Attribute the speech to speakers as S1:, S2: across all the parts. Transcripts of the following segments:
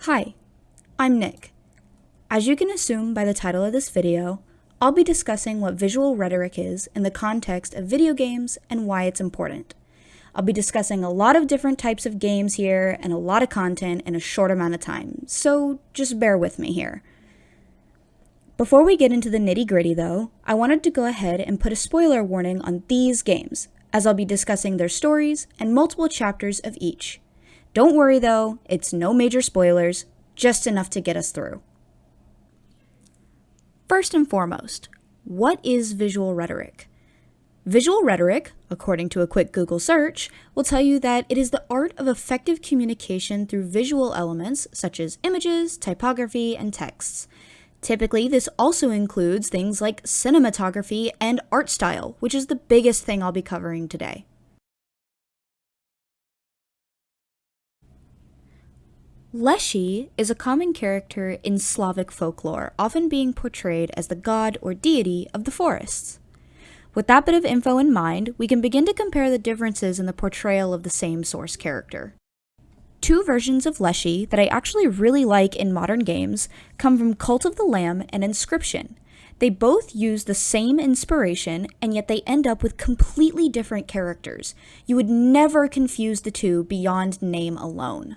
S1: Hi, I'm Nick. As you can assume by the title of this video, I'll be discussing what visual rhetoric is in the context of video games and why it's important. I'll be discussing a lot of different types of games here and a lot of content in a short amount of time, so just bear with me here. Before we get into the nitty-gritty though, I wanted to go ahead and put a spoiler warning on these games, as I'll be discussing their stories and multiple chapters of each. Don't worry though, it's no major spoilers, just enough to get us through. First and foremost, what is visual rhetoric? Visual rhetoric, according to a quick Google search, will tell you that it is the art of effective communication through visual elements such as images, typography, and texts. Typically, this also includes things like cinematography and art style, which is the biggest thing I'll be covering today. Leshy is a common character in Slavic folklore, often being portrayed as the god or deity of the forests. With that bit of info in mind, we can begin to compare the differences in the portrayal of the same source character. Two versions of Leshy that I actually really like in modern games come from Cult of the Lamb and Inscription. They both use the same inspiration, and yet they end up with completely different characters. You would never confuse the two beyond name alone.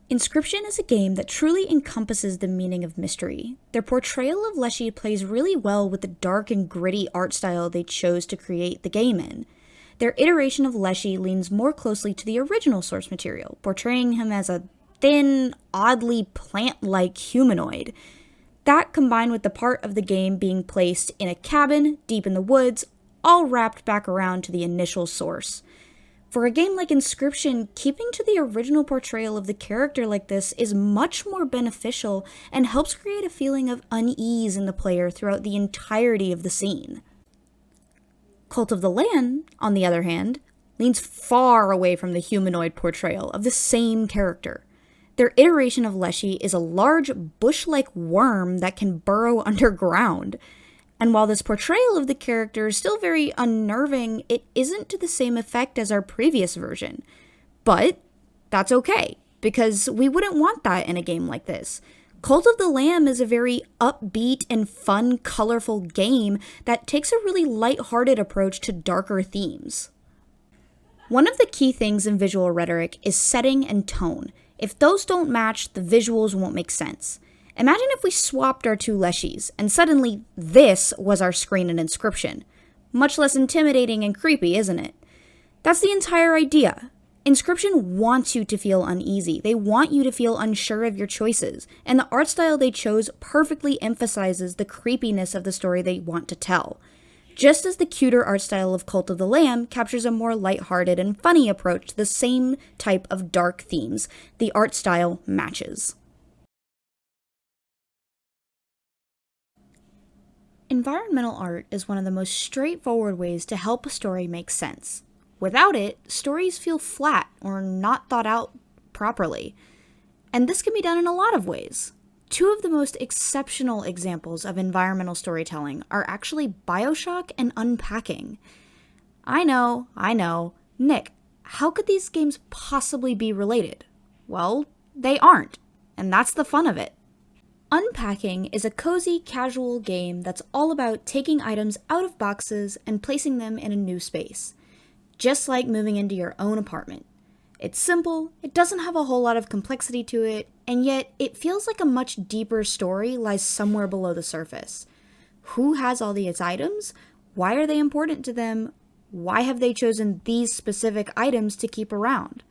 S1: Inscription is a game that truly encompasses the meaning of mystery. Their portrayal of Leshy plays really well with the dark and gritty art style they chose to create the game in. Their iteration of Leshy leans more closely to the original source material, portraying him as a thin, oddly plant-like humanoid. That, combined with the part of the game being placed in a cabin deep in the woods, all wrapped back around to the initial source. For a game like Inscription, keeping to the original portrayal of the character like this is much more beneficial and helps create a feeling of unease in the player throughout the entirety of the scene. Cult of the Lamb, on the other hand, leans far away from the humanoid portrayal of the same character. Their iteration of Leshy is a large, bush-like worm that can burrow underground. And while this portrayal of the character is still very unnerving, it isn't to the same effect as our previous version. But that's okay, because we wouldn't want that in a game like this. Cult of the Lamb is a very upbeat and fun, colorful game that takes a really lighthearted approach to darker themes. One of the key things in visual rhetoric is setting and tone. If those don't match, the visuals won't make sense. Imagine if we swapped our two Leshies, and suddenly this was our screen in Inscription. Much less intimidating and creepy, isn't it? That's the entire idea. Inscription wants you to feel uneasy. They want you to feel unsure of your choices, and the art style they chose perfectly emphasizes the creepiness of the story they want to tell. Just as the cuter art style of Cult of the Lamb captures a more lighthearted and funny approach to the same type of dark themes, the art style matches. Environmental art is one of the most straightforward ways to help a story make sense. Without it, stories feel flat or not thought out properly. And this can be done in a lot of ways. Two of the most exceptional examples of environmental storytelling are actually BioShock and Unpacking. I know. Nick, how could these games possibly be related? Well, they aren't, and that's the fun of it. Unpacking is a cozy, casual game that's all about taking items out of boxes and placing them in a new space. Just like moving into your own apartment. It's simple, it doesn't have a whole lot of complexity to it, and yet it feels like a much deeper story lies somewhere below the surface. Who has all these items? Why are they important to them? Why have they chosen these specific items to keep around?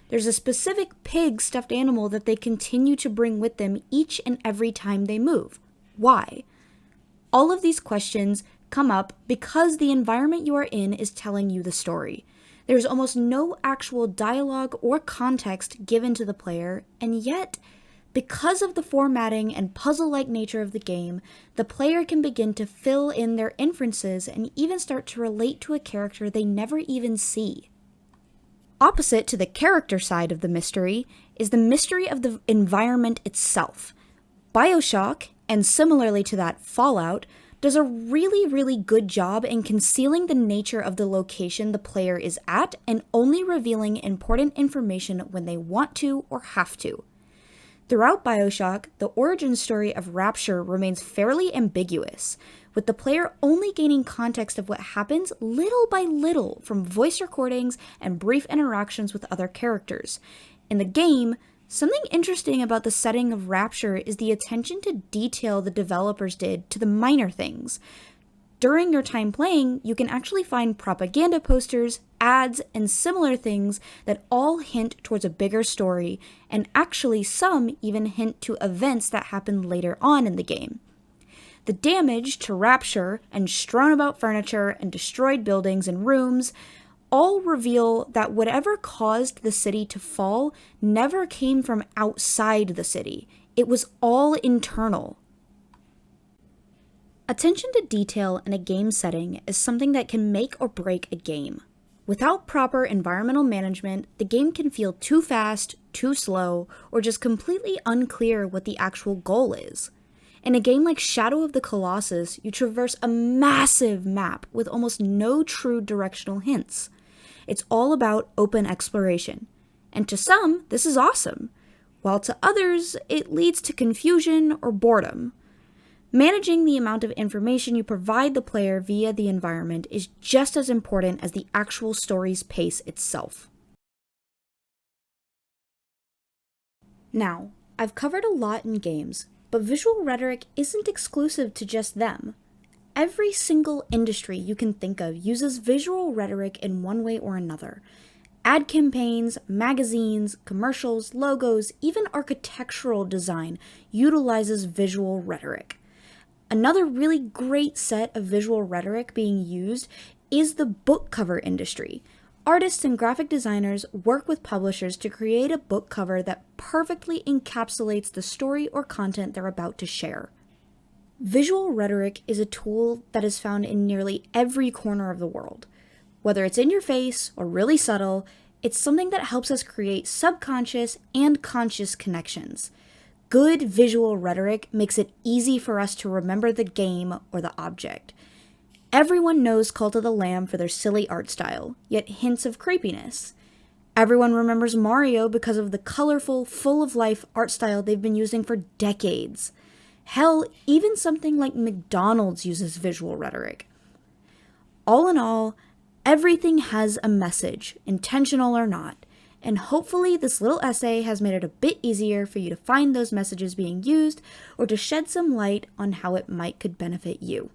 S1: There's a specific pig stuffed animal that they continue to bring with them each and every time they move. Why? All of these questions come up because the environment you are in is telling you the story. There's almost no actual dialogue or context given to the player, and yet, because of the formatting and puzzle-like nature of the game, the player can begin to fill in their inferences and even start to relate to a character they never even see. Opposite to the character side of the mystery is the mystery of the environment itself. BioShock, and similarly to that Fallout, does a really good job in concealing the nature of the location the player is at and only revealing important information when they want to or have to. Throughout BioShock, the origin story of Rapture remains fairly ambiguous, with the player only gaining context of what happens little by little from voice recordings and brief interactions with other characters. In the game, something interesting about the setting of Rapture is the attention to detail the developers did to the minor things. During your time playing, you can actually find propaganda posters, ads, and similar things that all hint towards a bigger story, and actually some even hint to events that happen later on in the game. The damage to Rapture and strewn about furniture and destroyed buildings and rooms all reveal that whatever caused the city to fall never came from outside the city. It was all internal. Attention to detail in a game setting is something that can make or break a game. Without proper environmental management, the game can feel too fast, too slow, or just completely unclear what the actual goal is. In a game like Shadow of the Colossus, you traverse a massive map with almost no true directional hints. It's all about open exploration. And to some, this is awesome, while to others, it leads to confusion or boredom. Managing the amount of information you provide the player via the environment is just as important as the actual story's pace itself. Now, I've covered a lot in games, but visual rhetoric isn't exclusive to just them. Every single industry you can think of uses visual rhetoric in one way or another. Ad campaigns, magazines, commercials, logos, even architectural design utilizes visual rhetoric. Another really great set of visual rhetoric being used is the book cover industry. Artists and graphic designers work with publishers to create a book cover that perfectly encapsulates the story or content they're about to share. Visual rhetoric is a tool that is found in nearly every corner of the world. Whether it's in your face or really subtle, it's something that helps us create subconscious and conscious connections. Good visual rhetoric makes it easy for us to remember the game or the object. Everyone knows Cult of the Lamb for their silly art style, yet hints of creepiness. Everyone remembers Mario because of the colorful, full-of-life art style they've been using for decades. Hell, even something like McDonald's uses visual rhetoric. All in all, everything has a message, intentional or not. And hopefully this little essay has made it a bit easier for you to find those messages being used or to shed some light on how it could benefit you.